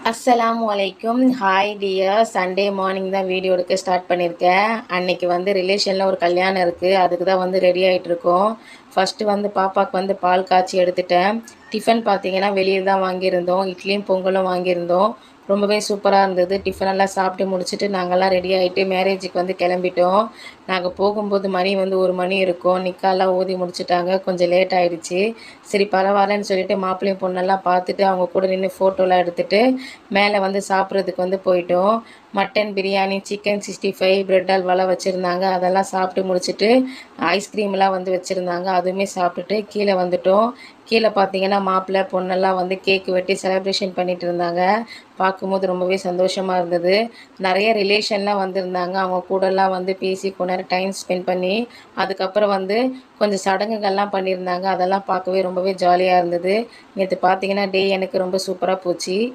அஸ்ஸலாமு அலைக்கும். Hi dear. Sunday morning தான் வீடியோ எடுக்க ஸ்டார்ட் பண்ணியிருக்கேன். அன்னைக்கு ரிலேஷனில் ஒரு கல்யாணம் இருக்குது. அதுக்கு தான் ரெடி ஆகிட்டு இருக்கோம். ஃபஸ்ட்டு பாப்பாவுக்கு பால் காய்ச்சி எடுத்துட்டேன். டிஃபன் பார்த்தீங்கன்னா வெளியே தான் வாங்கியிருந்தோம். இட்லியும் பொங்கலும் வாங்கியிருந்தோம். ரொம்பவே சூப்பராக இருந்தது. டிஃபனெல்லாம் சாப்பிட்டு முடிச்சுட்டு நாங்கள்லாம் ரெடி ஆகிட்டு மேரேஜுக்கு கிளம்பிட்டோம். நாங்கள் போகும்போது மணி 1 மணி இருக்கும். நிக்காலாம் ஊதி முடிச்சுட்டாங்க. கொஞ்சம் லேட் ஆகிடுச்சு. சரி பரவாயில்லன்னு சொல்லிட்டு மாப்பிள்ளையும் பொண்ணெல்லாம் பார்த்துட்டு அவங்க கூட நின்று ஃபோட்டோலாம் எடுத்துகிட்டு மேலே சாப்பிட்றதுக்கு போயிட்டோம். மட்டன் பிரியாணி, சிக்கன் 65, பிரெட் அல்வாலாம் வச்சுருந்தாங்க. அதெல்லாம் சாப்பிட்டு முடிச்சுட்டு ஐஸ்கிரீம்லாம் வச்சுருந்தாங்க. அதுவுமே சாப்பிட்டுட்டு கீழே வந்துட்டோம். கீழே பார்த்தீங்கன்னா மாப்பிள்ளை பொண்ணெல்லாம் கேக்கு வெட்டி செலிப்ரேஷன் பண்ணிட்டு இருந்தாங்க. பார்க்கும்போது ரொம்பவே சந்தோஷமாக இருந்தது. நிறைய ரிலேஷன்லாம் வந்திருந்தாங்க. அவங்க கூடலாம் பேசி கொஞ்ச நேரம் டைம் ஸ்பெண்ட் பண்ணி அதுக்கப்புறம் கொஞ்சம் சடங்குகள்லாம் பண்ணியிருந்தாங்க. அதெல்லாம் பார்க்கவே ரொம்பவே ஜாலியாக இருந்தது. நேற்று பார்த்தீங்கன்னா டே எனக்கு ரொம்ப சூப்பராக போச்சு.